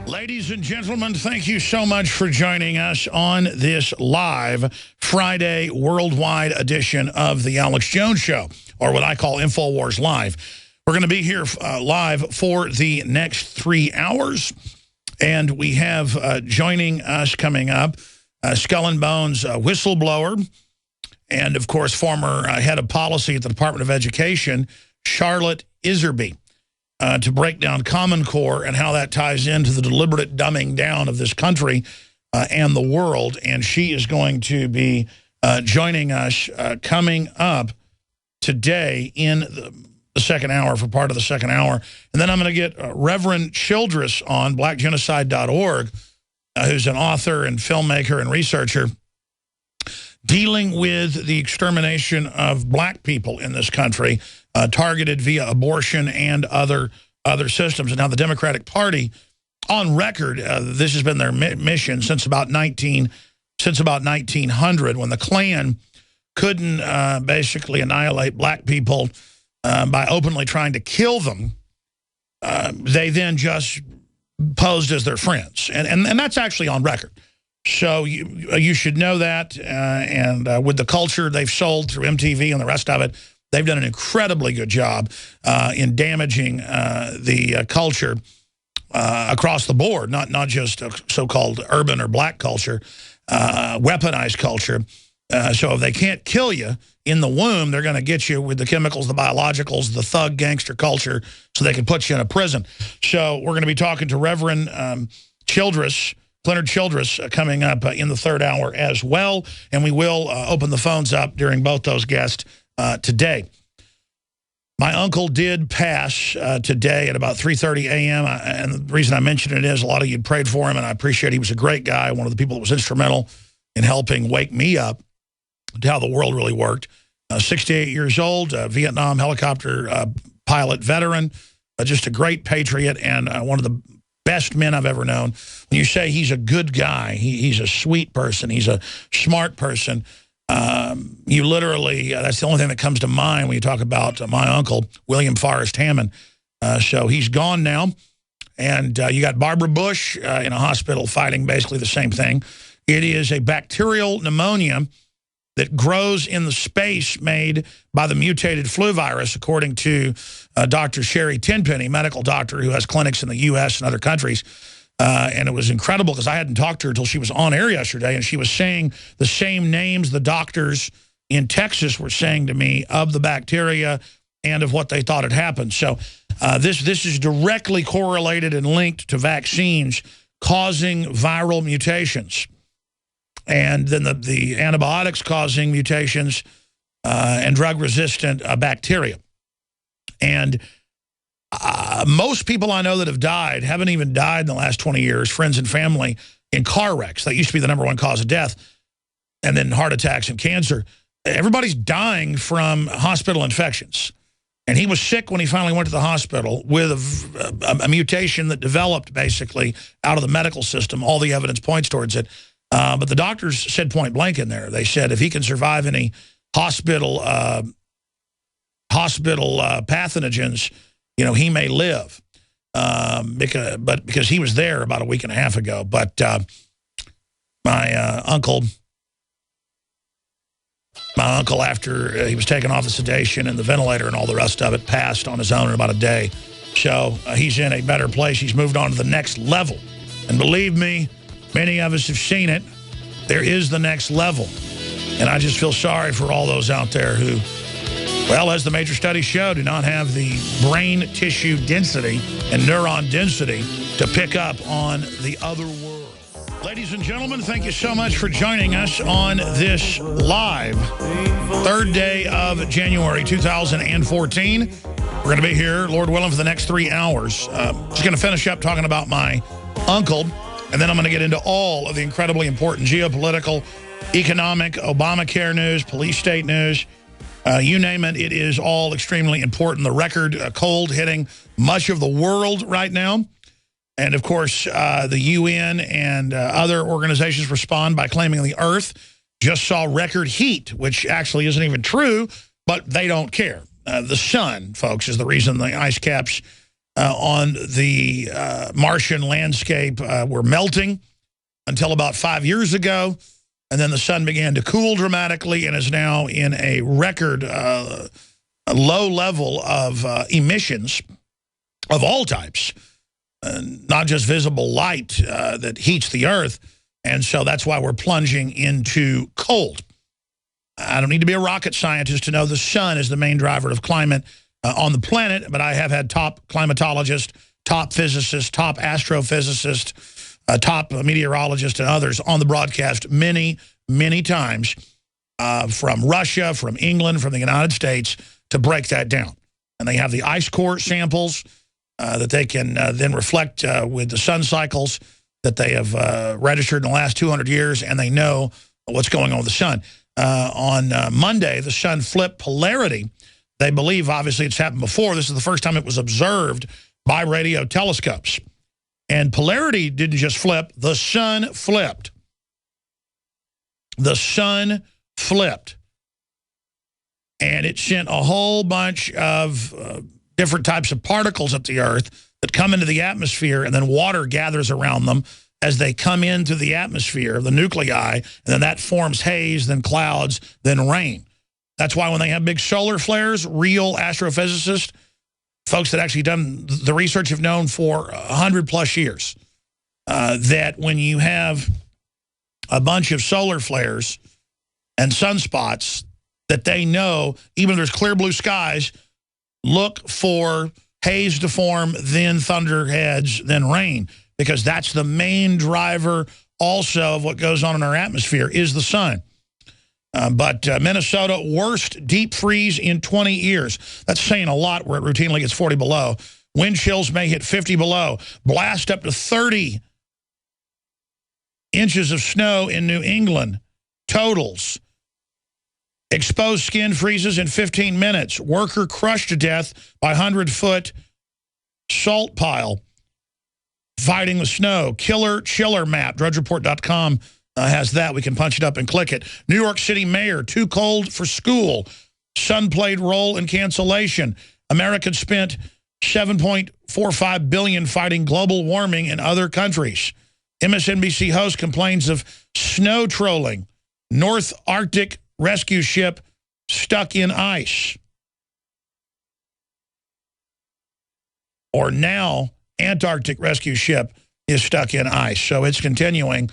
Ladies and gentlemen, thank you so much for joining us on this live Friday worldwide edition of the Alex Jones Show, or what I call InfoWars Live. We're going to be here live for the next 3 hours, and we have joining us coming up Skull and Bones whistleblower, and of course former head of policy at the Department of Education, Charlotte Iserbyt. To break down Common Core and how that ties into the deliberate dumbing down of this country and the world. And she is going to be joining us coming up today in the second hour, for part of the second hour. And then I'm going to get Reverend Childress on, blackgenocide.org, who's an author and filmmaker and researcher dealing with the extermination of black people in this country, targeted via abortion and other systems. And now the Democratic Party, on record, this has been their mission since about 1900, when the Klan couldn't basically annihilate black people by openly trying to kill them. They then just posed as their friends, and that's actually on record. So you should know that, and with the culture they've sold through MTV and the rest of it, they've done an incredibly good job in damaging the culture across the board, not just so-called urban or black culture, weaponized culture. So if they can't kill you in the womb, they're going to get you with the chemicals, the biologicals, the thug gangster culture, so they can put you in a prison. So we're going to be talking to Reverend Leonard Childress coming up in the third hour as well, and we will open the phones up during both those guests today. My uncle did pass today at about 3:30 a.m., and the reason I mention it is a lot of you prayed for him, and I appreciate it. He was a great guy, one of the people that was instrumental in helping wake me up to how the world really worked. 68 years old, Vietnam helicopter pilot veteran, just a great patriot, and one of the best men I've ever known. When you say he's a good guy, he's a sweet person, he's a smart person, you literally, that's the only thing that comes to mind when you talk about my uncle, William Forrest Hammond. So he's gone now, and you got Barbara Bush in a hospital fighting basically the same thing. It is a bacterial pneumonia that grows in the space made by the mutated flu virus, according to Dr. Sherry Tenpenny, medical doctor who has clinics in the U.S. and other countries. And it was incredible because I hadn't talked to her until she was on air yesterday, and she was saying the same names the doctors in Texas were saying to me of the bacteria and of what they thought had happened. So this is directly correlated and linked to vaccines causing viral mutations, and then the antibiotics causing mutations and drug-resistant bacteria. And most people I know that have died haven't even died in the last 20 years, friends and family, in car wrecks. That used to be the #1 cause of death, and then heart attacks and cancer. Everybody's dying from hospital infections. And he was sick when he finally went to the hospital with a mutation that developed basically out of the medical system. All the evidence points towards it. But the doctors said point blank in there. They said if he can survive any hospital pathogens, he may live. Because he was there about a week and a half ago. But my uncle, after he was taken off the sedation and the ventilator and all the rest of it, passed on his own in about a day. So he's in a better place. He's moved on to the next level. And believe me, many of us have seen it. There is the next level. And I just feel sorry for all those out there who, well, as the major studies show, do not have the brain tissue density and neuron density to pick up on the other world. Ladies and gentlemen, thank you so much for joining us on this live third day of January 2014. We're going to be here, Lord willing, for the next 3 hours. Just going to finish up talking about my uncle, and then I'm going to get into all of the incredibly important geopolitical, economic, Obamacare news, police state news. You name it, it is all extremely important. The record cold hitting much of the world right now. And, of course, the UN and other organizations respond by claiming the Earth just saw record heat, which actually isn't even true, but they don't care. The sun, folks, is the reason the ice caps on the Martian landscape were melting until about 5 years ago. And then the sun began to cool dramatically and is now in a record low level of emissions of all types, not just visible light that heats the Earth. And so that's why we're plunging into cold. I don't need to be a rocket scientist to know the sun is the main driver of climate on the planet, but I have had top climatologists, top physicists, top astrophysicists, top meteorologists and others on the broadcast many, many times from Russia, from England, from the United States to break that down. And they have the ice core samples that they can then reflect with the sun cycles that they have registered in the last 200 years, and they know what's going on with the sun. On Monday, the sun flipped polarity. They believe, obviously, it's happened before. This is the first time it was observed by radio telescopes. And polarity didn't just flip. The sun flipped. The sun flipped. And it sent a whole bunch of different types of particles up the Earth that come into the atmosphere, and then water gathers around them as they come into the atmosphere, the nuclei, and then that forms haze, then clouds, then rain. That's why when they have big solar flares, real astrophysicists, folks that actually done the research have known for 100+ years, that when you have a bunch of solar flares and sunspots, that they know, even if there's clear blue skies, look for haze to form, then thunderheads, then rain, because that's the main driver also of what goes on in our atmosphere is the sun. But Minnesota, worst deep freeze in 20 years. That's saying a lot where it routinely gets 40 below. Wind chills may hit 50 below. Blast up to 30 inches of snow in New England. Totals. Exposed skin freezes in 15 minutes. Worker crushed to death by 100-foot salt pile. Fighting the snow. Killer chiller map. DrudgeReport.com has that. We can punch it up and click it. New York City mayor, too cold for school. Sun played role in cancellation. Americans spent $7.45 billion fighting global warming in other countries. MSNBC host complains of snow trolling. North Arctic rescue ship stuck in ice. Or now, Antarctic rescue ship is stuck in ice. So it's continuing.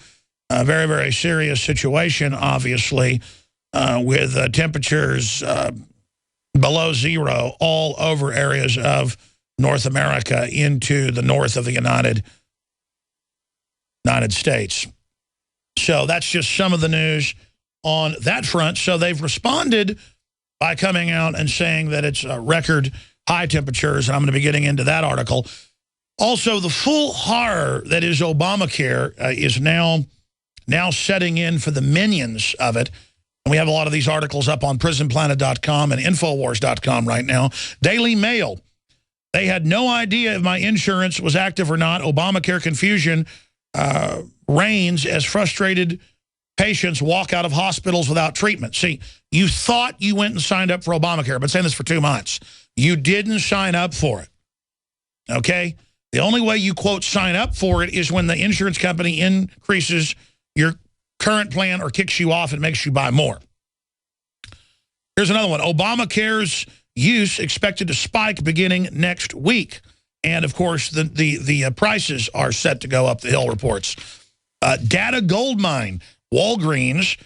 A very, very serious situation, obviously, with temperatures below zero all over areas of North America into the north of the United States. So that's just some of the news on that front. So they've responded by coming out and saying that it's record high temperatures, and I'm going to be getting into that article. Also, the full horror that is Obamacare is now setting in for the minions of it. And we have a lot of these articles up on prisonplanet.com and Infowars.com right now. Daily Mail. They had no idea if my insurance was active or not. Obamacare confusion reigns as frustrated patients walk out of hospitals without treatment. See, you thought you went and signed up for Obamacare. I've been saying this for 2 months. You didn't sign up for it. Okay? The only way you, quote, sign up for it is when the insurance company increases your current plan or kicks you off and makes you buy more. Here's another one. Obamacare's use expected to spike beginning next week. And, of course, the prices are set to go up, the Hill reports. Data goldmine. Walgreens,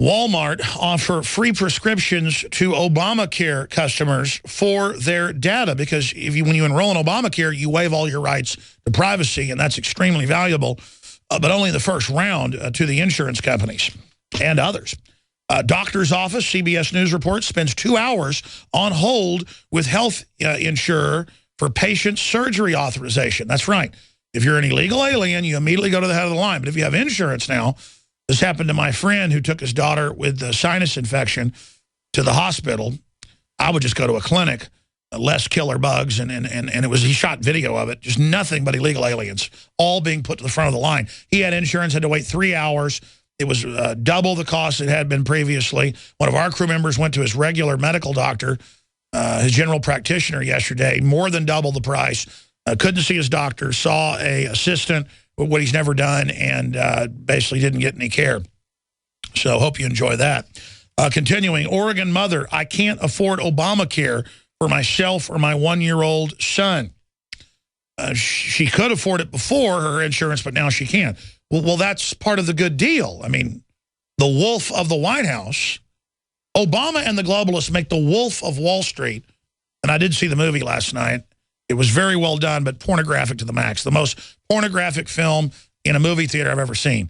Walmart offer free prescriptions to Obamacare customers for their data, because when you enroll in Obamacare, you waive all your rights to privacy, and that's extremely valuable, but only in the first round to the insurance companies and others. Doctor's office, CBS News reports, spends 2 hours on hold with health insurer for patient surgery authorization. That's right. If you're an illegal alien, you immediately go to the head of the line. But if you have insurance now, this happened to my friend who took his daughter with a sinus infection to the hospital. I would just go to a clinic, less killer bugs, and it was, he shot video of it, just nothing but illegal aliens, all being put to the front of the line. He had insurance, had to wait 3 hours. It was double the cost it had been previously. One of our crew members went to his regular medical doctor his general practitioner yesterday, more than double the price. Couldn't see his doctor, saw a assistant, what he's never done, and basically didn't get any care. So hope you enjoy that. Continuing, Oregon mother, I can't afford Obamacare for myself or my 1-year-old son. She could afford it before her insurance, but now she can't. Well, that's part of the good deal. I mean, the wolf of the White House, Obama and the globalists make the wolf of Wall Street. And I did see the movie last night. It was very well done, but pornographic to the max. The most pornographic film in a movie theater I've ever seen.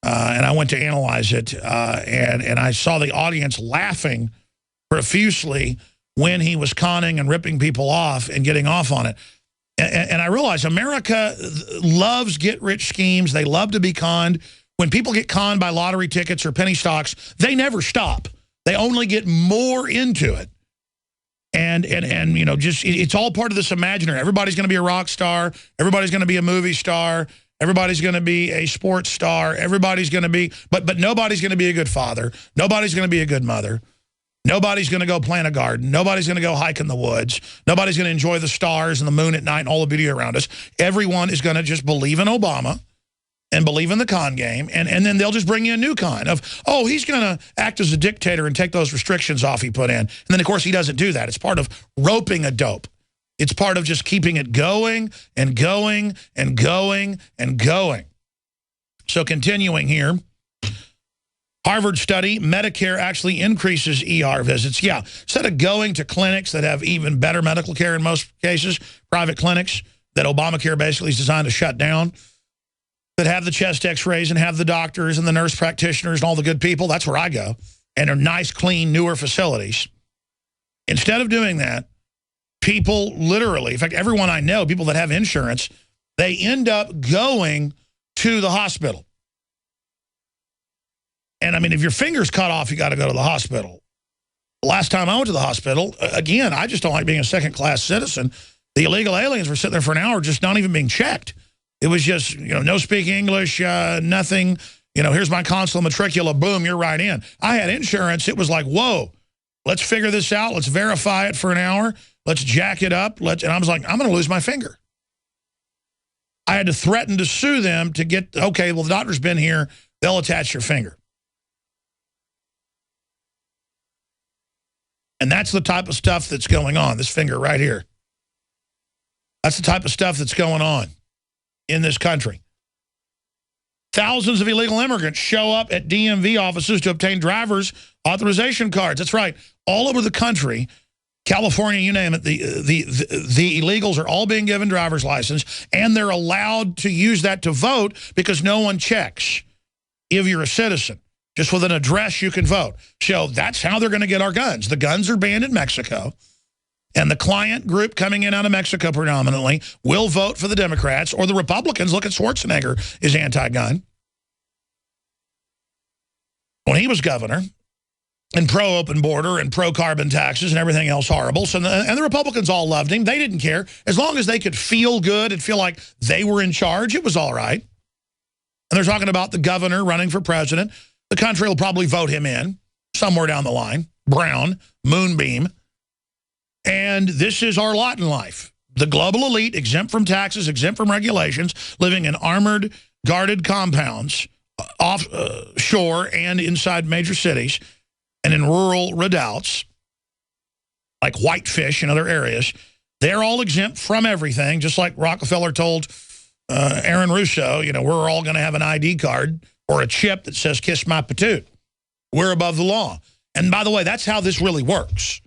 And I went to analyze it, and I saw the audience laughing profusely when he was conning and ripping people off and getting off on it. And I realized America loves get-rich schemes. They love to be conned. When people get conned by lottery tickets or penny stocks, they never stop. They only get more into it. And you know, just it's all part of this imaginary. Everybody's going to be a rock star. Everybody's going to be a movie star. Everybody's going to be a sports star. Everybody's going to be, but nobody's going to be a good father. Nobody's going to be a good mother. Nobody's going to go plant a garden. Nobody's going to go hike in the woods. Nobody's going to enjoy the stars and the moon at night and all the beauty around us. Everyone is going to just believe in Obama and believe in the con game, and then they'll just bring you a new con of, oh, he's going to act as a dictator and take those restrictions off he put in. And then, of course, he doesn't do that. It's part of roping a dope. It's part of just keeping it going and going and going and going. So continuing here, Harvard study, Medicare actually increases ER visits. Yeah, instead of going to clinics that have even better medical care in most cases, private clinics that Obamacare basically is designed to shut down, that have the chest x-rays and have the doctors and the nurse practitioners and all the good people, that's where I go. And they're nice, clean, newer facilities. Instead of doing that, people literally, in fact, everyone I know, people that have insurance, they end up going to the hospital. And I mean, if your finger's cut off, you got to go to the hospital. The last time I went to the hospital, again, I just don't like being a second-class citizen. The illegal aliens were sitting there for an hour just not even being checked. It was just, you know, no speaking English, nothing. You know, here's my consular matricula, boom, you're right in. I had insurance. It was like, whoa, let's figure this out. Let's verify it for an hour. Let's jack it up. And I was like, I'm going to lose my finger. I had to threaten to sue them to get, okay, well, the doctor's been here. They'll attach your finger. And that's the type of stuff that's going on, this finger right here. That's the type of stuff that's going on in this country. Thousands of illegal immigrants show up at DMV offices to obtain driver's authorization cards. That's right. All over the country, California, you name it, the illegals are all being given driver's license, and they're allowed to use that to vote because no one checks if you're a citizen. Just with an address, you can vote. So that's how they're going to get our guns. The guns are banned in Mexico. And the client group coming in out of Mexico predominantly will vote for the Democrats or the Republicans. Look at Schwarzenegger is anti-gun. When he was governor and pro-open border and pro-carbon taxes and everything else horrible. So and the Republicans all loved him. They didn't care. As long as they could feel good and feel like they were in charge, it was all right. And they're talking about the governor running for president. The country will probably vote him in somewhere down the line. Brown, Moonbeam. And this is our lot in life. The global elite, exempt from taxes, exempt from regulations, living in armored, guarded compounds offshore and inside major cities and in rural redoubts, like Whitefish and other areas. They're all exempt from everything, just like Rockefeller told Aaron Russo, you know, we're all going to have an ID card or a chip that says, kiss my patoot. We're above the law. And by the way, that's how this really works.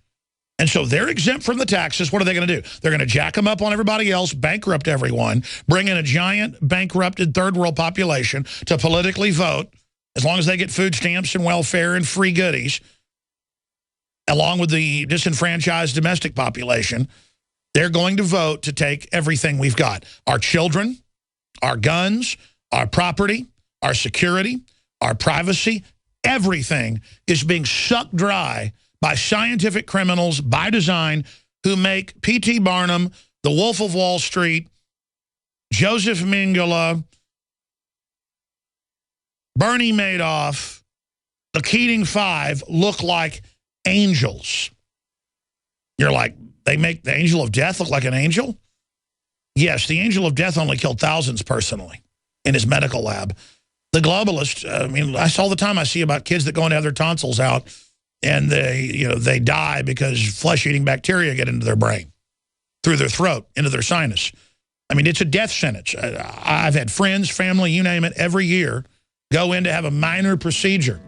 And so they're exempt from the taxes. What are they going to do? They're going to jack them up on everybody else, bankrupt everyone, bring in a giant bankrupted third world population to politically vote, as long as they get food stamps and welfare and free goodies, along with the disenfranchised domestic population. They're going to vote to take everything we've got. Our children, our guns, our property, our security, our privacy, everything is being sucked dry by scientific criminals by design who make P.T. Barnum, the Wolf of Wall Street, Joseph Mengele, Bernie Madoff, the Keating Five look like angels. You're like, they make the angel of death look like an angel? Yes, the angel of death only killed thousands personally in his medical lab. The globalists, I mean, I all the time I see about kids that go in to have their tonsils out and they die because flesh-eating bacteria get into their brain, through their throat, into their sinus. I mean, it's a death sentence. I've had friends, family, you name it, every year go in to have a minor procedure,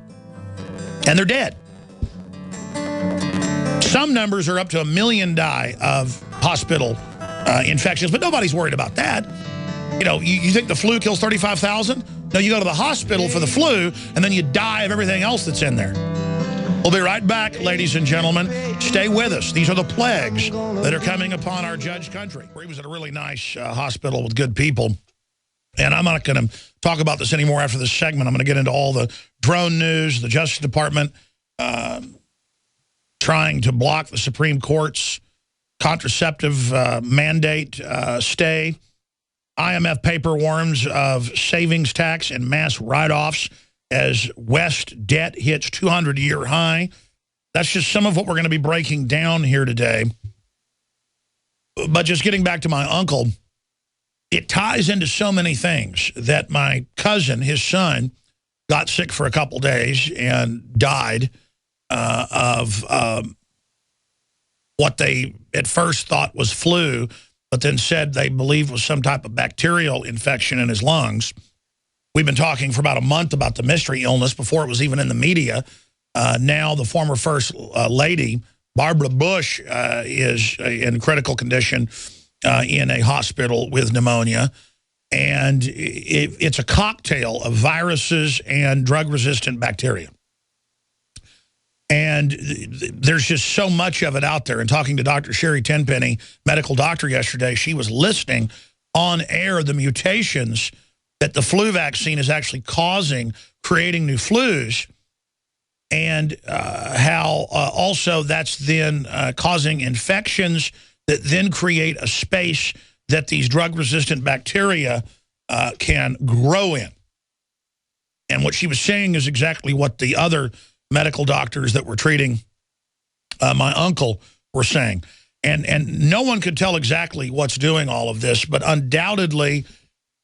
and they're dead. Some numbers are up to 1 million die of hospital infections, but nobody's worried about that. You know, you think the flu kills 35,000? No, you go to the hospital for the flu, and then you die of everything else that's in there. We'll be right back, ladies and gentlemen. Stay with us. These are the plagues that are coming upon our judged country. He was at a really nice hospital with good people. And I'm not going to talk about this anymore after this segment. I'm going to get into all the drone news, the Justice Department trying to block the Supreme Court's contraceptive mandate stay, IMF paper warns of savings tax and mass write-offs as West debt hits 200-year high. That's just some of what we're going to be breaking down here today. But just getting back to my uncle, it ties into so many things that my cousin, his son, got sick for a couple days and died of what they at first thought was flu, but then said they believed was some type of bacterial infection in his lungs. We've been talking for about a month about the mystery illness before it was even in the media. Now the former First Lady, Barbara Bush, is in critical condition in a hospital with pneumonia. And it's a cocktail of viruses and drug-resistant bacteria. And there's just so much of it out there. And talking to Dr. Sherry Tenpenny, medical doctor, yesterday, she was listing on air the mutations that the flu vaccine is actually causing, creating new flus, and how also that's then causing infections that then create a space that these drug-resistant bacteria can grow in. And what she was saying is exactly what the other medical doctors that were treating my uncle were saying. And no one could tell exactly what's doing all of this, but undoubtedly,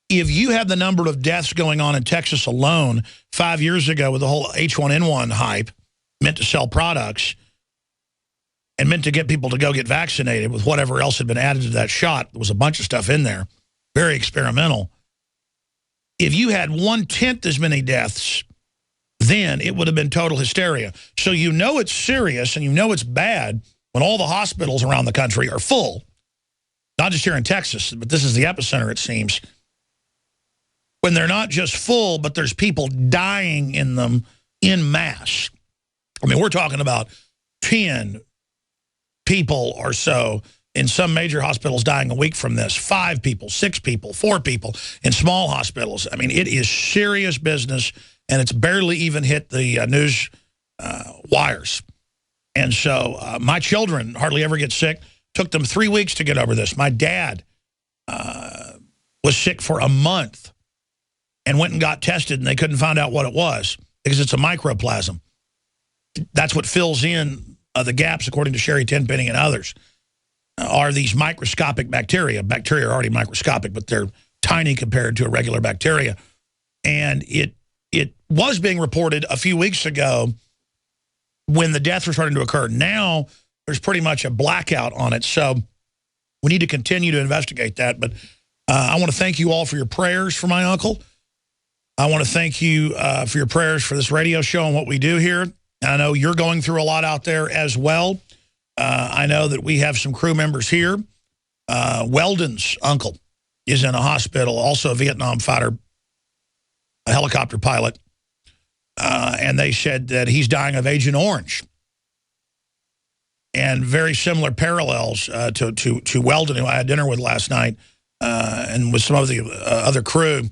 if you had the number of deaths going on in Texas alone 5 years ago with the whole H1N1 hype, meant to sell products and meant to get people to go get vaccinated with whatever else had been added to that shot, there was a bunch of stuff in there, very experimental. If you had 1/10 as many deaths, then it would have been total hysteria. So you know it's serious and you know it's bad when all the hospitals around the country are full. Not just here in Texas, but this is the epicenter, it seems. When they're not just full, but there's people dying in them en masse. I mean, we're talking about 10 people or so in some major hospitals dying a week from this. 5 people, 6 people, 4 people in small hospitals. I mean, it is serious business, and it's barely even hit the news wires. And so my children hardly ever get sick. Took them 3 weeks to get over this. My dad was sick for a month and went and got tested, and they couldn't find out what it was because it's a microplasm. That's what fills in the gaps, according to Sherry Tenpenny and others, are these microscopic bacteria. Bacteria are already microscopic, but they're tiny compared to a regular bacteria. And it was being reported a few weeks ago when the deaths were starting to occur. Now there's pretty much a blackout on it. So we need to continue to investigate that. But I want to thank you all for your prayers for my uncle. I want to thank you for your prayers for this radio show and what we do here. I know you're going through a lot out there as well. I know that we have some crew members here. Weldon's uncle is in a hospital, also a Vietnam fighter, a helicopter pilot. And they said that he's dying of Agent Orange. And very similar parallels to Weldon, who I had dinner with last night, and with some of the other crew,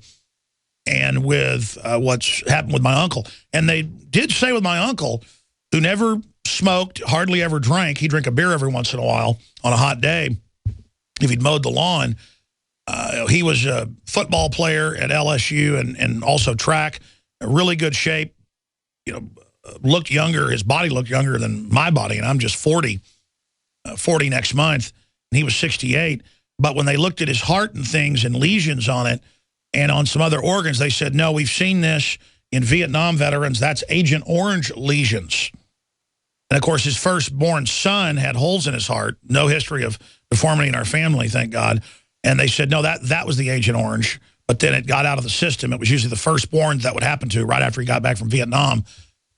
and with what's happened with my uncle. And they did say with my uncle, who never smoked, hardly ever drank, he'd drink a beer every once in a while on a hot day if he'd mowed the lawn. He was a football player at LSU and also track, really good shape, you know, looked younger. His body looked younger than my body, and I'm just 40. 40 next month, and he was 68. But when they looked at his heart and things and lesions on it and on some other organs, they said, no, we've seen this in Vietnam veterans. That's Agent Orange lesions. And, of course, his firstborn son had holes in his heart. No history of deformity in our family, thank God. And they said, no, that was the Agent Orange. But then it got out of the system. It was usually the firstborn that would happen to right after he got back from Vietnam.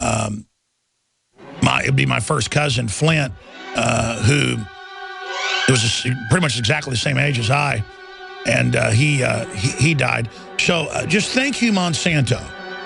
It'd be my first cousin, Flint, who was pretty much exactly the same age as I. And he died. So just thank you, Monsanto.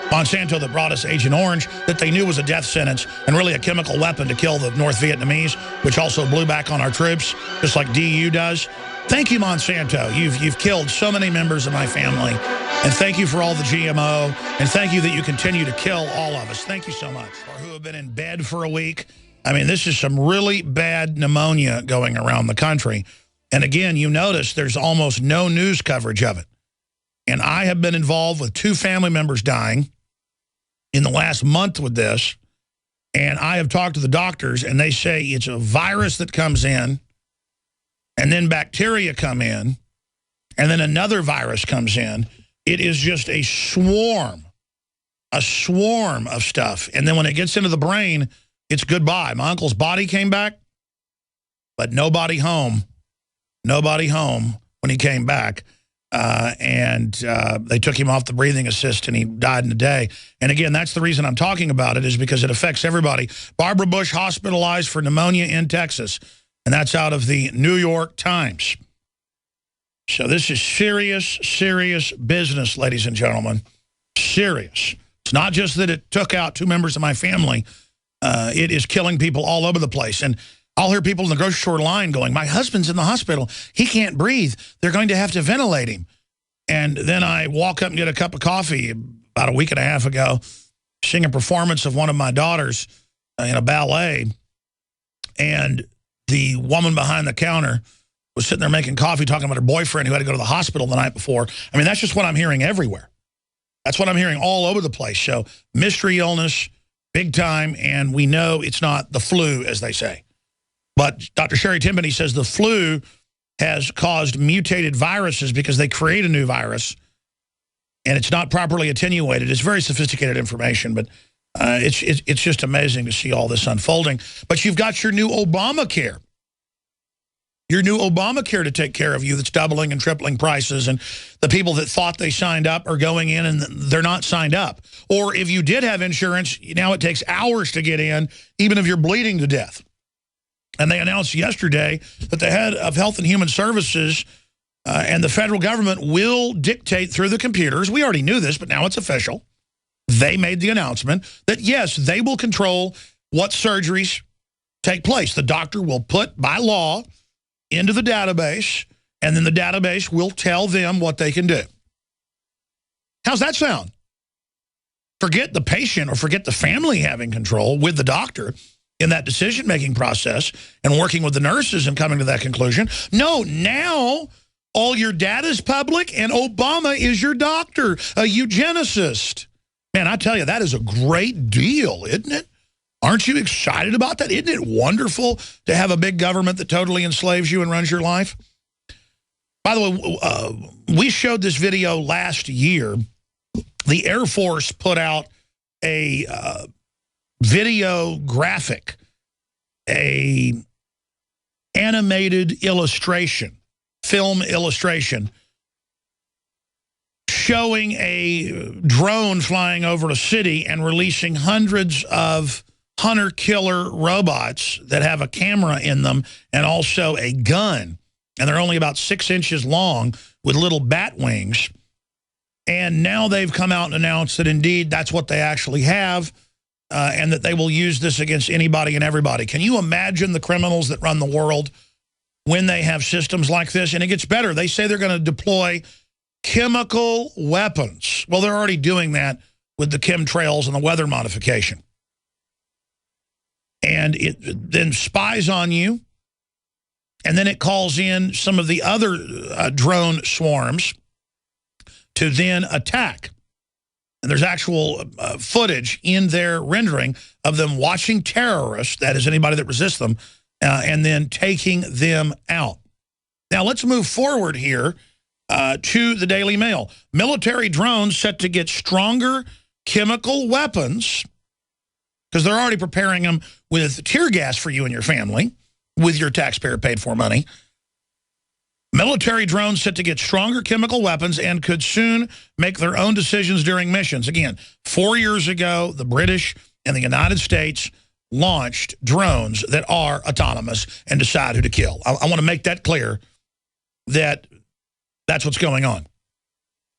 Monsanto that brought us Agent Orange, that they knew was a death sentence and really a chemical weapon to kill the North Vietnamese, which also blew back on our troops, just like DU does. Thank you, Monsanto. You've killed so many members of my family. And thank you for all the GMO. And thank you that you continue to kill all of us. Thank you so much. Or who have been in bed for a week. I mean, this is some really bad pneumonia going around the country. And again, you notice there's almost no news coverage of it. And I have been involved with 2 family members dying in the last month with this. And I have talked to the doctors, and they say it's a virus that comes in, and then bacteria come in, and then another virus comes in. It is just a swarm of stuff. And then when it gets into the brain, it's goodbye. My uncle's body came back, but nobody home. Nobody home when he came back. And they took him off the breathing assist, and he died in a day. And again, that's the reason I'm talking about it, is because it affects everybody. Barbara Bush hospitalized for pneumonia in Texas, and that's out of the New York Times. So this is serious, serious business, ladies and gentlemen. Serious. It's not just that it took out 2 members of my family. It is killing people all over the place. And I'll hear people in the grocery store line going, my husband's in the hospital. He can't breathe. They're going to have to ventilate him. And then I walk up and get a cup of coffee about a week and a half ago, seeing a performance of one of my daughters in a ballet. And the woman behind the counter was sitting there making coffee, talking about her boyfriend who had to go to the hospital the night before. I mean, that's just what I'm hearing everywhere. That's what I'm hearing all over the place. So mystery illness, big time, and we know it's not the flu, as they say. But Dr. Sherry Timpany says the flu has caused mutated viruses because they create a new virus, and it's not properly attenuated. It's very sophisticated information, but it's just amazing to see all this unfolding. But you've got your new Obamacare. Your new Obamacare to take care of you that's doubling and tripling prices, and the people that thought they signed up are going in and they're not signed up. Or if you did have insurance, now it takes hours to get in, even if you're bleeding to death. And they announced yesterday that the head of Health and Human Services and the federal government will dictate through the computers. We already knew this, but now it's official. They made the announcement that, yes, they will control what surgeries take place. The doctor will put, by law, into the database, and then the database will tell them what they can do. How's that sound? Forget the patient or forget the family having control with the doctor in that decision-making process and working with the nurses and coming to that conclusion. No, now all your data is public, and Obama is your doctor, a eugenicist. Man, I tell you, that is a great deal, isn't it? Aren't you excited about that? Isn't it wonderful to have a big government that totally enslaves you and runs your life? By the way, we showed this video last year. The Air Force put out a video graphic, a animated illustration, film illustration, showing a drone flying over a city and releasing hundreds of hunter-killer robots that have a camera in them and also a gun. And they're only about 6 inches long with little bat wings. And now they've come out and announced that, indeed, that's what they actually have, and that they will use this against anybody and everybody. Can you imagine the criminals that run the world when they have systems like this? And it gets better. They say they're going to deploy chemical weapons. Well, they're already doing that with the chemtrails and the weather modification. And it then spies on you, and then it calls in some of the other drone swarms to then attack. And there's actual footage in their rendering of them watching terrorists, that is anybody that resists them, and then taking them out. Now, let's move forward here to the Daily Mail. Military drones set to get stronger chemical weapons, because they're already preparing them with tear gas for you and your family with your taxpayer paid for money. Military drones set to get stronger chemical weapons and could soon make their own decisions during missions. Again, 4 years ago, the British and the United States launched drones that are autonomous and decide who to kill. I want to make that clear, that that's what's going on.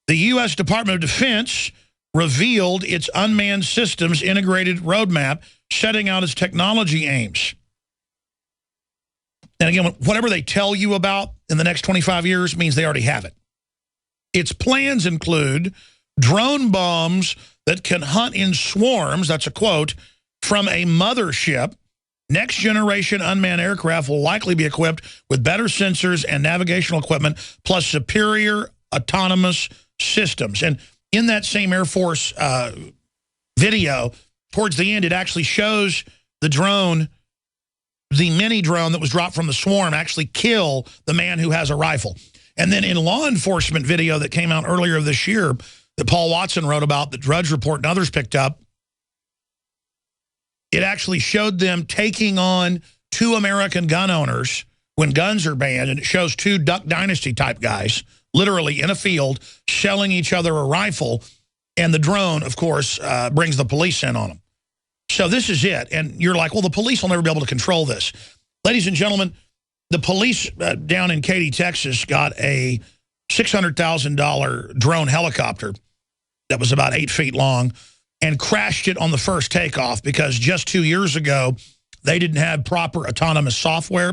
The U.S. Department of Defense revealed its unmanned systems integrated roadmap, setting out its technology aims. And again, whatever they tell you about in the next 25 years means they already have it. Its plans include drone bombs that can hunt in swarms, that's a quote, from a mothership. Next generation unmanned aircraft will likely be equipped with better sensors and navigational equipment, plus superior autonomous systems. And in that same Air Force video, towards the end, it actually shows the drone, the mini drone that was dropped from the swarm, actually kill the man who has a rifle. And then in law enforcement video that came out earlier this year that Paul Watson wrote about, that Drudge Report and others picked up, it actually showed them taking on 2 American gun owners when guns are banned, and it shows 2 Duck Dynasty type guys literally in a field selling each other a rifle, and the drone, of course, brings the police in on them. So this is it. And you're like, well, the police will never be able to control this. Ladies and gentlemen, the police down in Katy, Texas, got a $600,000 drone helicopter that was about 8 feet long and crashed it on the first takeoff because just 2 years ago, they didn't have proper autonomous software.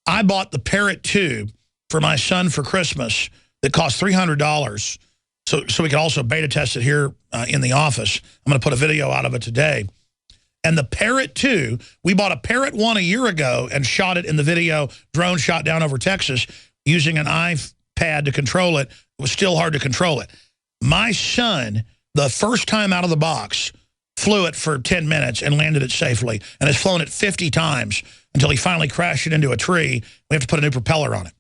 I bought the Parrot 2 for my son for Christmas that cost $300, so we could also beta test it here in the office. I'm going to put a video out of it today. And the Parrot 2, we bought a Parrot 1 a year ago and shot it in the video, drone shot down over Texas, using an iPad to control it. It was still hard to control it. My son, the first time out of the box, flew it for 10 minutes and landed it safely, and has flown it 50 times until he finally crashed it into a tree. We have to put a new propeller on it.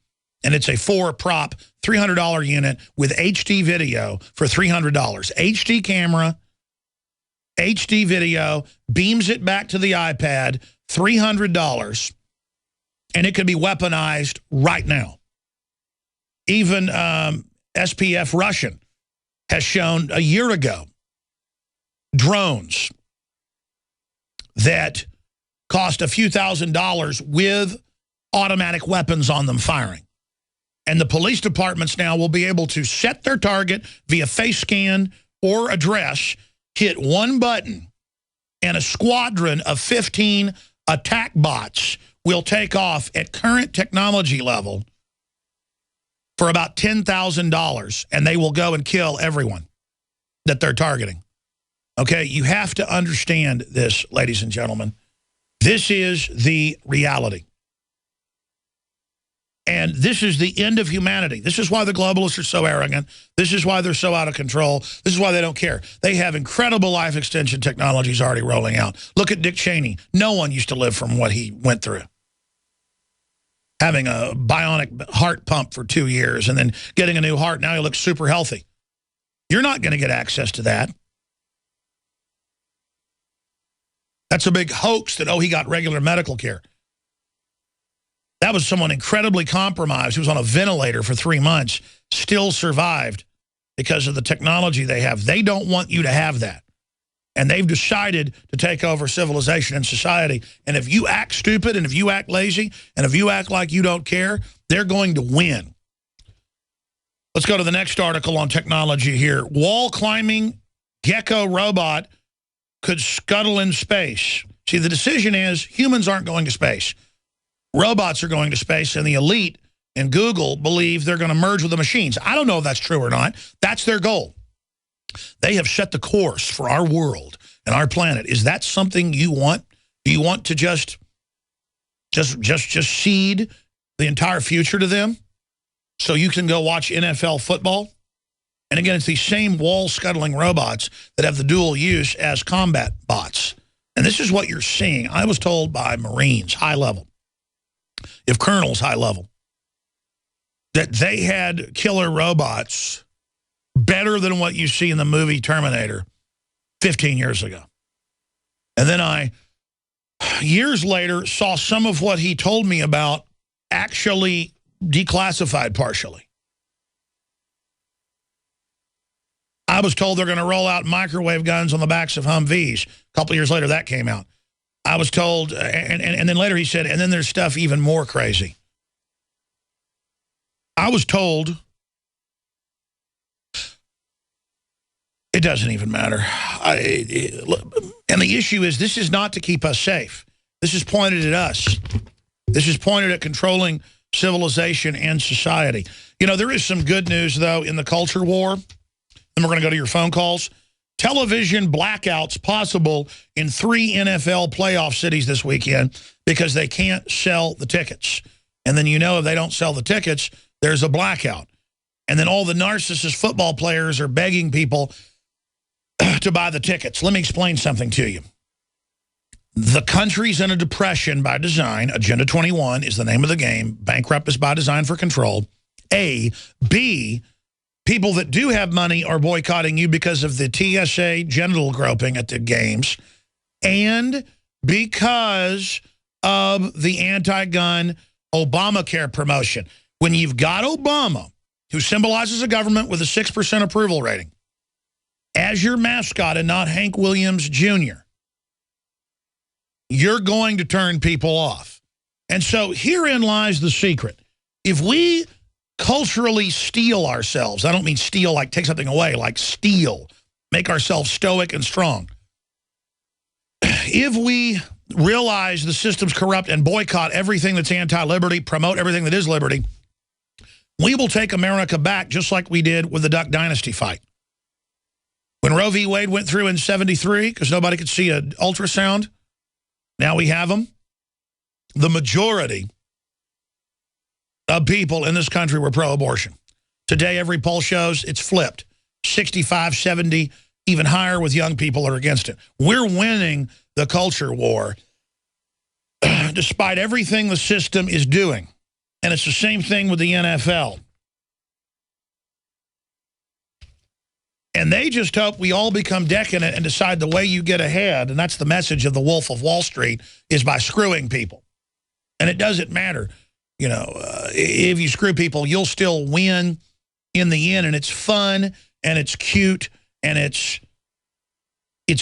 And it's a 4-prop, $300 unit with HD video for $300. HD camera, HD video, beams it back to the iPad, $300, and it could be weaponized right now. Even SPF Russian has shown a year ago drones that cost a few $1,000s with automatic weapons on them firing. And the police departments now will be able to set their target via face scan or address, hit one button, and a squadron of 15 attack bots will take off at current technology level for about $10,000, and they will go and kill everyone that they're targeting. Okay, you have to understand this, ladies and gentlemen. This is the reality. And this is the end of humanity. This is why the globalists are so arrogant. This is why they're so out of control. This is why they don't care. They have incredible life extension technologies already rolling out. Look at Dick Cheney. No one used to live from what he went through. Having a bionic heart pump for 2 years and then getting a new heart. Now he looks super healthy. You're not going to get access to that. That's a big hoax that, oh, he got regular medical care. That was someone incredibly compromised who was on a ventilator for 3 months, still survived because of the technology they have. They don't want you to have that. And they've decided to take over civilization and society. And if you act stupid, and if you act lazy, and if you act like you don't care, they're going to win. Let's go to the next article on technology here. Wall climbing gecko robot could scuttle in space. See, the decision is humans aren't going to space. Robots are going to space, and the elite and Google believe they're going to merge with the machines. I don't know if that's true or not. That's their goal. They have set the course for our world and our planet. Is that something you want? Do you want to just cede the entire future to them so you can go watch NFL football? And again, it's these same wall-scuttling robots that have the dual use as combat bots. And this is what you're seeing. I was told by Marines, high level, if colonels high level, that they had killer robots better than what you see in the movie Terminator 15 years ago. And then I, years later, saw some of what he told me about actually declassified partially. I was told they're going to roll out microwave guns on the backs of Humvees. A couple of years later, that came out. I was told, and then later he said, and then there's stuff even more crazy. I was told, it doesn't even matter. And the issue is, this is not to keep us safe. This is pointed at us. This is pointed at controlling civilization and society. You know, there is some good news, though, in the culture war. Then we're going to go to your phone calls. Television blackouts possible in 3 NFL playoff cities this weekend because they can't sell the tickets. And then, you know, if they don't sell the tickets, there's a blackout. And then all the narcissist football players are begging people to buy the tickets. Let me explain something to you. The country's in a depression by design. Agenda 21 is the name of the game. Bankrupt is by design for control. A. B. People that do have money are boycotting you because of the TSA genital groping at the games and because of the anti-gun Obamacare promotion. When you've got Obama, who symbolizes a government with a 6% approval rating, as your mascot and not Hank Williams Jr., you're going to turn people off. And so herein lies the secret. If we culturally steel ourselves, I don't mean steal like take something away, like steal, make ourselves stoic and strong. If we realize the system's corrupt and boycott everything that's anti-liberty, promote everything that is liberty, we will take America back just like we did with the Duck Dynasty fight. When Roe v. Wade went through in '73, because nobody could see an ultrasound, now we have them. The majority of people in this country were pro-abortion. Today, every poll shows it's flipped. 65, 70, even higher with young people are against it. We're winning the culture war despite everything the system is doing. And it's the same thing with the NFL. And they just hope we all become decadent and decide the way you get ahead, and that's the message of the Wolf of Wall Street, is by screwing people. And it doesn't matter. You know, if you screw people, you'll still win in the end, and it's fun, and it's cute, and it's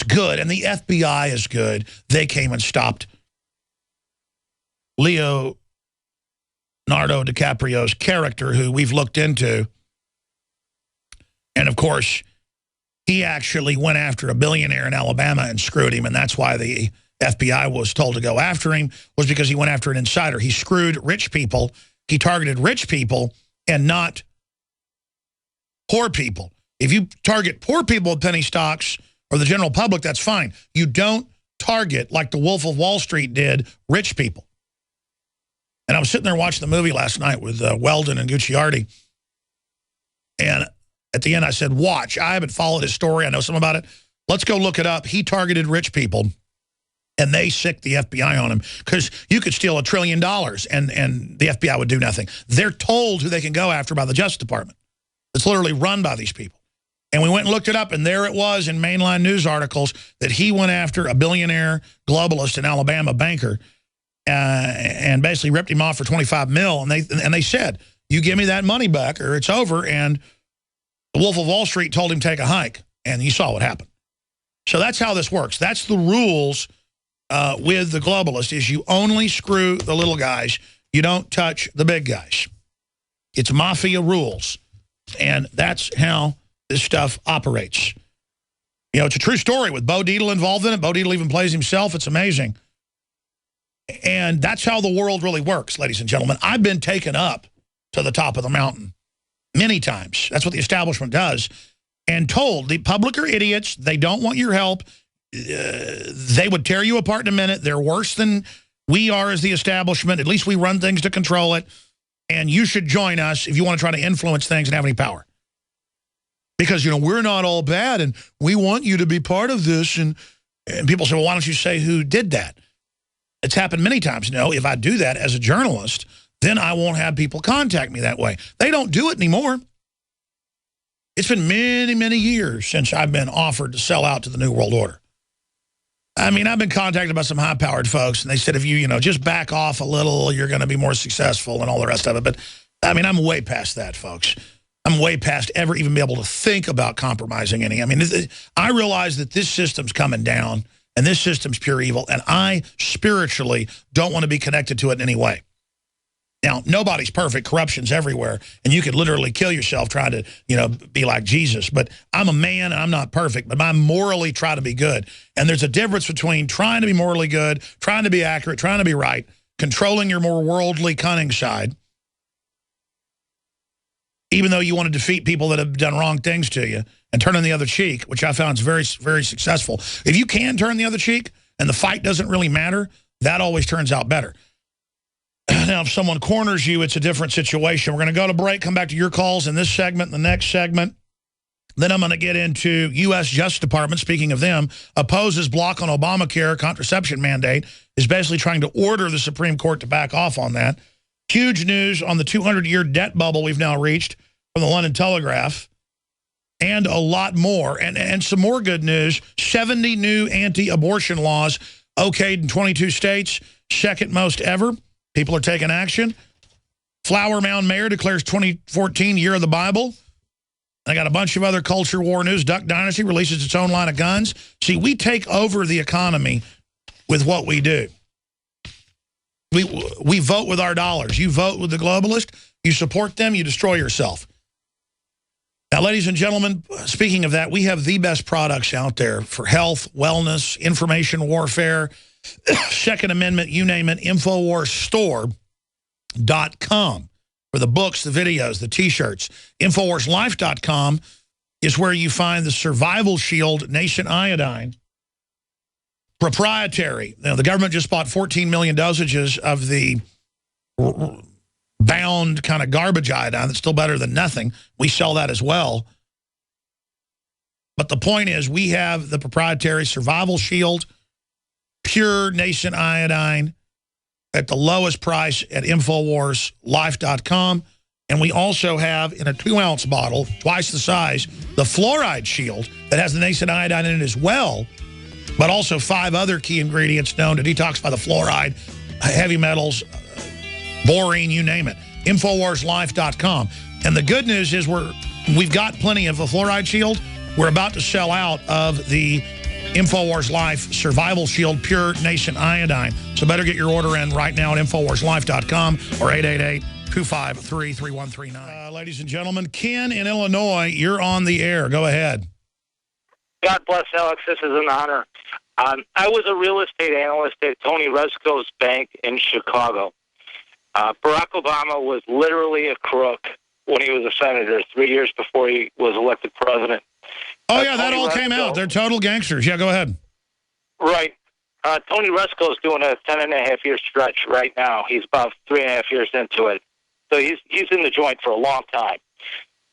good. And the FBI is good. They came and stopped Leonardo DiCaprio's character, who we've looked into. And, of course, he actually went after a billionaire in Alabama and screwed him, and that's why the FBI was told to go after him, was because he went after an insider. He screwed rich people. He targeted rich people and not poor people. If you target poor people with penny stocks or the general public, that's fine. You don't target, like the Wolf of Wall Street did, rich people. And I was sitting there watching the movie last night with Weldon and Gucciardi, and at the end I said, watch. I haven't followed his story. I know something about it. Let's go look it up. He targeted rich people, and they sicked the FBI on him, because you could steal $1 trillion and the FBI would do nothing. They're told who they can go after by the Justice Department. It's literally run by these people. And we went and looked it up, and there it was in mainline news articles that he went after a billionaire globalist in Alabama, banker, and basically ripped him off for $25 million. And they said, you give me that money back or it's over. And the Wolf of Wall Street told him take a hike, and you saw what happened. So that's how this works. That's the rules with the globalist, is you only screw the little guys. You don't touch the big guys. It's mafia rules. And that's how this stuff operates. You know, it's a true story with Bo Dietl involved in it. Bo Dietl even plays himself. It's amazing. And that's how the world really works, ladies and gentlemen. I've been taken up to the top of the mountain many times. That's what the establishment does. And told the public are idiots. They don't want your help. They would tear you apart in a minute. They're worse than we are as the establishment. At least we run things to control it. And you should join us if you want to try to influence things and have any power. Because, you know, we're not all bad, and we want you to be part of this. And people say, well, why don't you say who did that? It's happened many times. No, if I do that as a journalist, then I won't have people contact me that way. They don't do it anymore. It's been many, many years since I've been offered to sell out to the New World Order. I mean, I've been contacted by some high-powered folks, and they said, if you just back off a little, you're going to be more successful and all the rest of it. But, I mean, I'm way past that, folks. I'm way past ever even be able to think about compromising any. I mean, I realize that this system's coming down, and this system's pure evil, and I spiritually don't want to be connected to it in any way. Now, nobody's perfect. Corruption's everywhere, and you could literally kill yourself trying to, be like Jesus. But I'm a man, and I'm not perfect, but I morally try to be good. And there's a difference between trying to be morally good, trying to be accurate, trying to be right, controlling your more worldly, cunning side, even though you want to defeat people that have done wrong things to you, and turning the other cheek, which I found is very, very successful. If you can turn the other cheek, and the fight doesn't really matter, that always turns out better. Now, if someone corners you, it's a different situation. We're going to go to break, come back to your calls in this segment, the next segment. Then I'm going to get into U.S. Justice Department, speaking of them, opposes block on Obamacare contraception mandate, is basically trying to order the Supreme Court to back off on that. Huge news on the 200-year debt bubble we've now reached from the London Telegraph, and a lot more. And some more good news, 70 new anti-abortion laws okayed in 22 states, second most ever. People are taking action. Flower Mound Mayor declares 2014 Year of the Bible. I got a bunch of other culture war news. Duck Dynasty releases its own line of guns. See, we take over the economy with what we do. We vote with our dollars. You vote with the globalist. You support them. You destroy yourself. Now, ladies and gentlemen, speaking of that, we have the best products out there for health, wellness, information warfare, Second Amendment, you name it, InfoWarsStore.com for the books, the videos, the T-shirts. InfoWarsLife.com is where you find the Survival Shield Nascent Iodine. Proprietary. Now, the government just bought 14 million dosages of the bound kind of garbage iodine that's still better than nothing. We sell that as well. But the point is, we have the proprietary Survival Shield, pure nascent iodine at the lowest price at InfoWarsLife.com. And we also have, in a 2-ounce bottle, twice the size, the Fluoride Shield that has the nascent iodine in it as well, but also 5 other key ingredients known to detoxify the fluoride, heavy metals, boron, you name it. InfoWarsLife.com. And the good news is we've got plenty of the Fluoride Shield. We're about to sell out of the InfoWars Life Survival Shield Pure Nascent Iodine. So better get your order in right now at InfoWarsLife.com or 888-253-3139. Ladies and gentlemen, Ken in Illinois, you're on the air. Go ahead. God bless, Alex. This is an honor. I was a real estate analyst at Tony Resco's bank in Chicago. Barack Obama was literally a crook when he was a senator 3 years before he was elected president. Oh, yeah, that all came out. They're total gangsters. Yeah, go ahead. Right. Tony Resco's doing a 10.5-year stretch right now. He's about 3.5 years into it. So he's in the joint for a long time.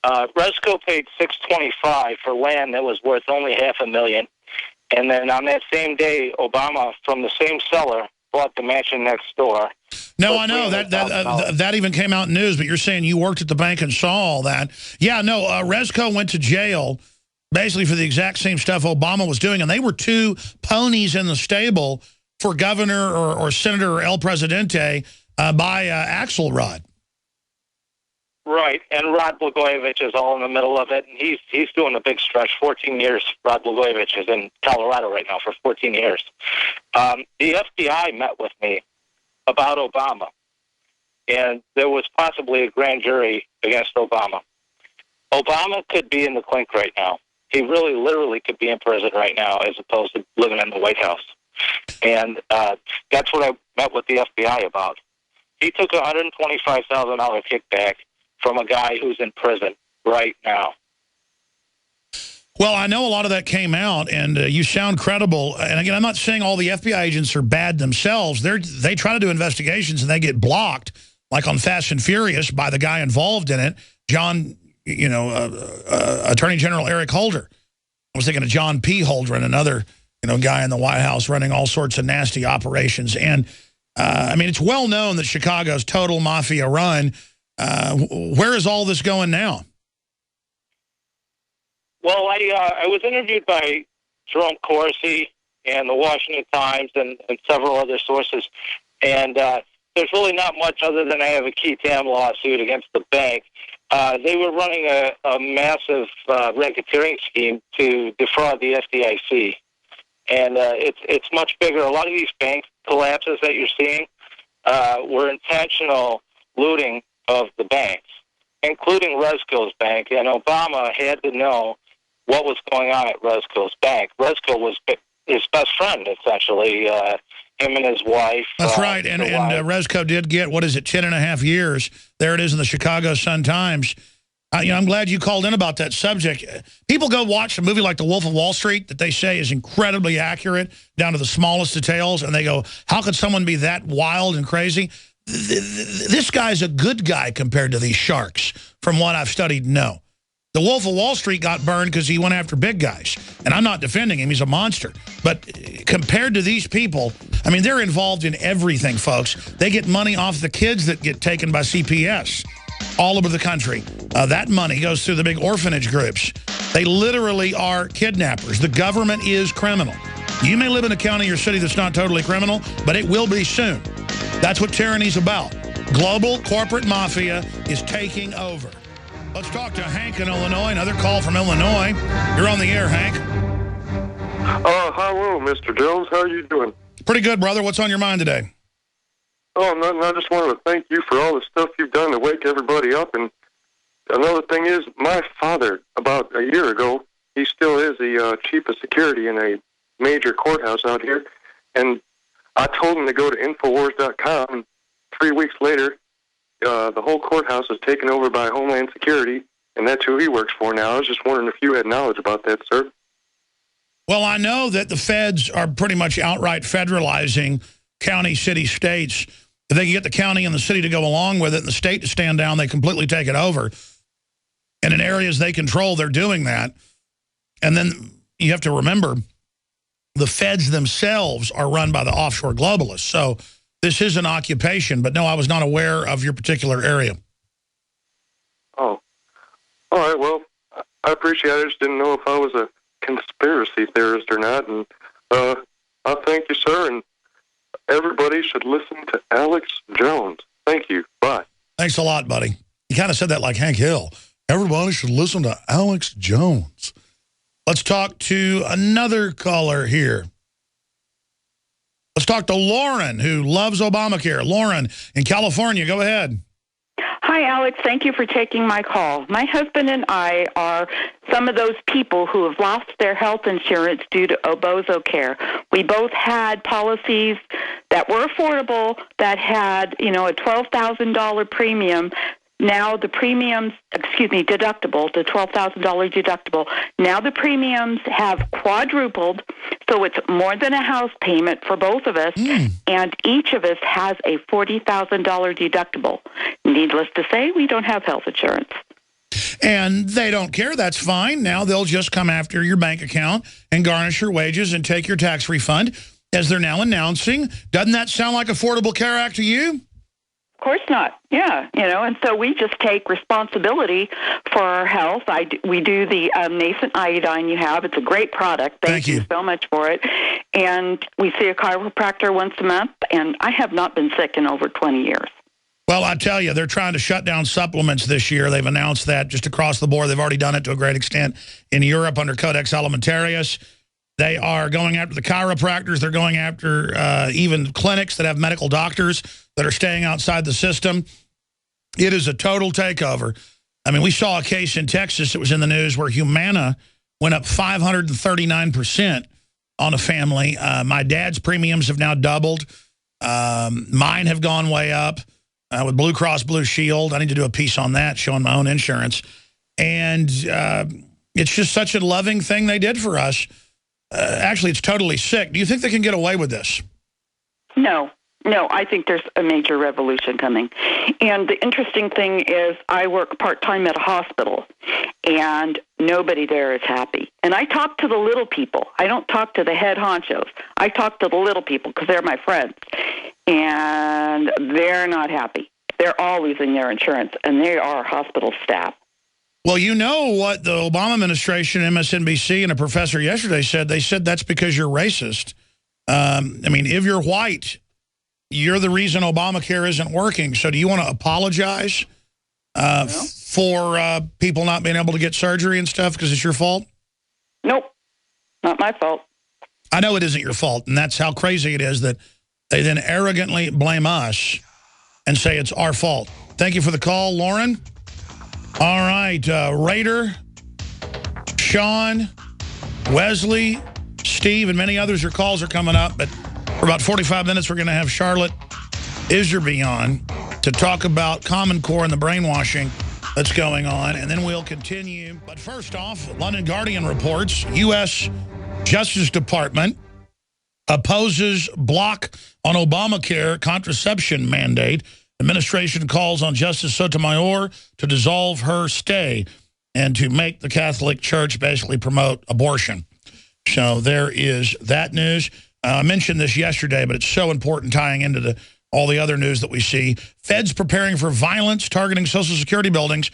Resco paid $625 for land that was worth only $500,000. And then on that same day, Obama, from the same seller, bought the mansion next door. No, I know. That even came out in news, but you're saying you worked at the bank and saw all that. Yeah, no, Resco went to jail basically for the exact same stuff Obama was doing, and they were 2 ponies in the stable for governor or senator or El Presidente by Axelrod. Right, and Rod Blagojevich is all in the middle of it, and he's doing a big stretch. 14 years, Rod Blagojevich is in Colorado right now for 14 years. The FBI met with me about Obama, and there was possibly a grand jury against Obama. Obama could be in the clink right now. He really, literally could be in prison right now as opposed to living in the White House. And that's what I met with the FBI about. He took a $125,000 kickback from a guy who's in prison right now. Well, I know a lot of that came out, and you sound credible. And again, I'm not saying all the FBI agents are bad themselves. They try to do investigations, and they get blocked, like on Fast and Furious, by the guy involved in it, Attorney General Eric Holder. I was thinking of John P. Holdren, another guy in the White House running all sorts of nasty operations. And, I mean, it's well known that Chicago's total mafia run. Where is all this going now? Well, I was interviewed by Jerome Corsi and the Washington Times and several other sources, and there's really not much other than I have a key tam lawsuit against the bank. They were running a massive racketeering scheme to defraud the FDIC, and it's much bigger. A lot of these bank collapses that you're seeing were intentional looting of the banks, including Resco's bank, and Obama had to know what was going on at Resco's bank. Resco was his best friend, essentially, him and his wife. That's right, and Resco did get, 10.5 years. There it is in the Chicago Sun-Times. I'm glad you called in about that subject. People go watch a movie like The Wolf of Wall Street that they say is incredibly accurate, down to the smallest details, and they go, how could someone be that wild and crazy? This guy's a good guy compared to these sharks, from what I've studied, no. The Wolf of Wall Street got burned because he went after big guys. And I'm not defending him. He's a monster. But compared to these people, I mean, they're involved in everything, folks. They get money off the kids that get taken by CPS all over the country. That money goes through the big orphanage groups. They literally are kidnappers. The government is criminal. You may live in a county or city that's not totally criminal, but it will be soon. That's what tyranny's about. Global corporate mafia is taking over. Let's talk to Hank in Illinois. Another call from Illinois. You're on the air, Hank. Hello, Mr. Jones. How are you doing? Pretty good, brother. What's on your mind today? Oh, nothing. I just wanted to thank you for all the stuff you've done to wake everybody up. And another thing is, my father, about a year ago, he still is the chief of security in a major courthouse out here. And I told him to go to Infowars.com. And 3 weeks later, the whole courthouse is taken over by Homeland Security, and that's who he works for now. I was just wondering if you had knowledge about that, sir. Well, I know that the feds are pretty much outright federalizing county, city, states. If they can get the county and the city to go along with it and the state to stand down, they completely take it over. And in areas they control, they're doing that. And then you have to remember, the feds themselves are run by the offshore globalists. So this is an occupation, but no, I was not aware of your particular area. Oh. All right, well, I appreciate it. I just didn't know if I was a conspiracy theorist or not. And I thank you, sir, and everybody should listen to Alex Jones. Thank you. Bye. Thanks a lot, buddy. You kind of said that like Hank Hill. Everybody should listen to Alex Jones. Let's talk to another caller here. Let's talk to Lauren, who loves Obamacare. Lauren in California, go ahead. Hi, Alex. Thank you for taking my call. My husband and I are some of those people who have lost their health insurance due to Obamacare. We both had policies that were affordable, that had, a $12,000 premium. Now the premiums, deductible, the $12,000 deductible. Now the premiums have quadrupled, so it's more than a house payment for both of us, and each of us has a $40,000 deductible. Needless to say, we don't have health insurance. And they don't care. That's fine. Now they'll just come after your bank account and garnish your wages and take your tax refund, as they're now announcing. Doesn't that sound like Affordable Care Act to you? Of course not. Yeah, and so we just take responsibility for our health. We do the nascent iodine you have. It's a great product. Thank you so much for it. And we see a chiropractor once a month, and I have not been sick in over 20 years. Well, I tell you, they're trying to shut down supplements this year. They've announced that just across the board. They've already done it to a great extent in Europe under Codex Alimentarius. They are going after the chiropractors. They're going after even clinics that have medical doctors that are staying outside the system. It is a total takeover. I mean, we saw a case in Texas that was in the news where Humana went up 539% on a family. My dad's premiums have now doubled. Mine have gone way up with Blue Cross Blue Shield. I need to do a piece on that, showing my own insurance. And it's just such a loving thing they did for us. Actually, it's totally sick. Do you think they can get away with this? No. No, I think there's a major revolution coming. And the interesting thing is I work part-time at a hospital, and nobody there is happy. And I talk to the little people. I don't talk to the head honchos. I talk to the little people because they're my friends. And they're not happy. They're all losing their insurance, and they are hospital staff. Well, you know what the Obama administration, MSNBC, and a professor yesterday said? They said that's because you're racist. I mean, if you're white, you're the reason Obamacare isn't working. So do you want to apologize for people not being able to get surgery and stuff because it's your fault? Nope, not my fault. I know it isn't your fault, and that's how crazy it is that they then arrogantly blame us and say it's our fault. Thank you for the call, Lauren. All right, Raider, Sean, Wesley, Steve, and many others, your calls are coming up, but for about 45 minutes, we're going to have Charlotte Iserby on to talk about Common Core and the brainwashing that's going on, and then we'll continue. But first off, London Guardian reports U.S. Justice Department opposes block on Obamacare contraception mandate. Administration calls on Justice Sotomayor to dissolve her stay and to make the Catholic Church basically promote abortion. So there is that news. I mentioned this yesterday, but it's so important tying into all the other news that we see. Feds preparing for violence targeting Social Security buildings.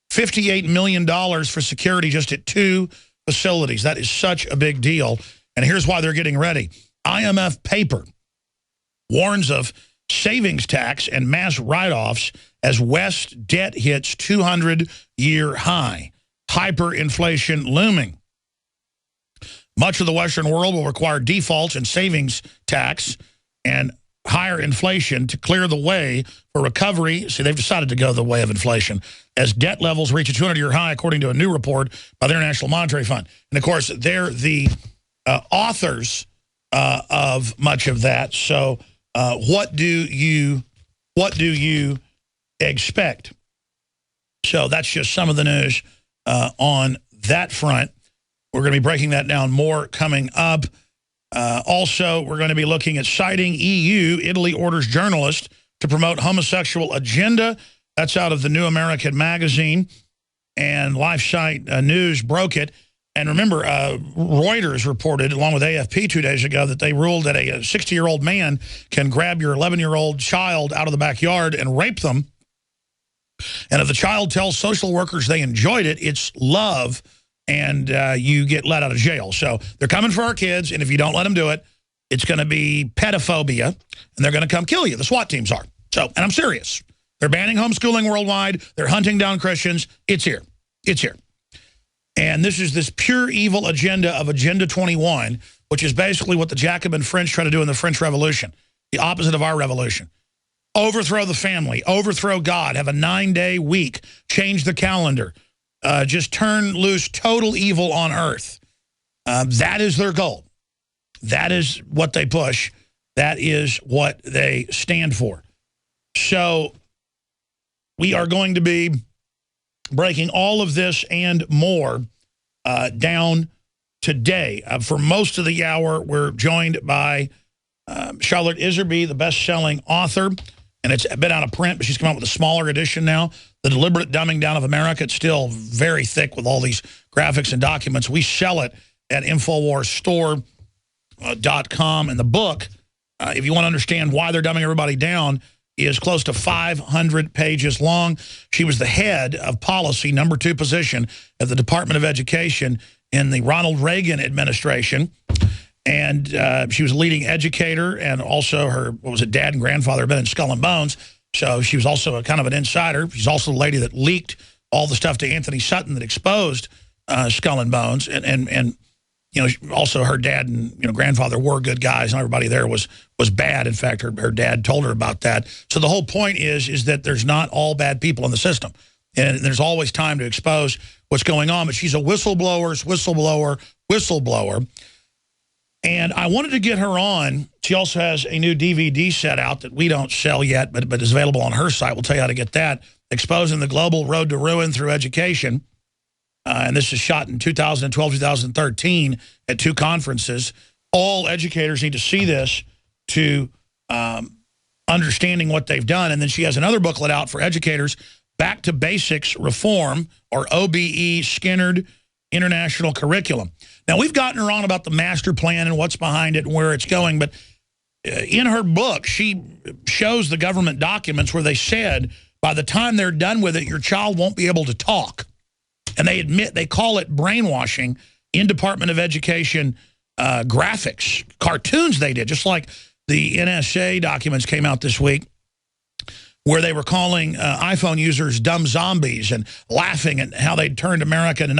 $58 million for security just at 2 facilities. That is such a big deal. And here's why they're getting ready. IMF paper warns of savings tax and mass write-offs as West debt hits 200-year high. Hyperinflation looming. Much of the Western world will require defaults and savings tax and higher inflation to clear the way for recovery. See, they've decided to go the way of inflation as debt levels reach a 200-year high, according to a new report by the International Monetary Fund. And, of course, they're the authors of much of that. So what do you expect? So that's just some of the news on that front. We're going to be breaking that down more coming up. Also, we're going to be looking at citing EU. Italy orders journalists to promote homosexual agenda. That's out of the New American Magazine. And LifeSite News broke it. And remember, Reuters reported, along with AFP 2 days ago, that they ruled that a 60-year-old man can grab your 11-year-old child out of the backyard and rape them. And if the child tells social workers they enjoyed it, it's love, and you get let out of jail. So they're coming for our kids, and if you don't let them do it, it's going to be pedophobia, and they're going to come kill you. The SWAT teams are. So, and I'm serious. They're banning homeschooling worldwide. They're hunting down Christians. It's here. It's here. And this is this pure evil agenda of Agenda 21, which is basically what the Jacobin French tried to do in the French Revolution, the opposite of our revolution. Overthrow the family, overthrow God, have a 9-day week, change the calendar, just turn loose total evil on earth. That is their goal. That is what they push. That is what they stand for. So we are going to be breaking all of this and more down today. For most of the hour, we're joined by Charlotte Iserby, the best-selling author, and it's been out of print, but she's come out with a smaller edition now, The Deliberate Dumbing Down of America. It's still very thick with all these graphics and documents. We sell it at InfoWarsStore.com, and the book, if you want to understand why they're dumbing everybody down, is close to 500 pages long. She was the head of policy, #2 position at the Department of Education in the Ronald Reagan administration. And she was a leading educator, and also her, dad and grandfather had been in Skull and Bones. So she was also a kind of an insider. She's also the lady that leaked all the stuff to Anthony Sutton that exposed Skull and Bones. And you know, also her dad and grandfather were good guys, and everybody there was bad. In fact, her dad told her about that. So the whole point is that there's not all bad people in the system, and there's always time to expose what's going on. But she's a whistleblower. And I wanted to get her on. She also has a new DVD set out that we don't sell yet, but is available on her site. We'll tell you how to get that. Exposing the Global Road to Ruin Through Education. And this is shot in 2012, 2013 at 2 conferences. All educators need to see this to understanding what they've done. And then she has another booklet out for educators, Back to Basics Reform, or OBE, Skinnerd International Curriculum. Now, we've gotten her on about the master plan and what's behind it and where it's going, but in her book, she shows the government documents where they said by the time they're done with it, your child won't be able to talk. And they admit, they call it brainwashing in Department of Education graphics, cartoons they did, just like the NSA documents came out this week, where they were calling iPhone users dumb zombies and laughing at how they'd turned America into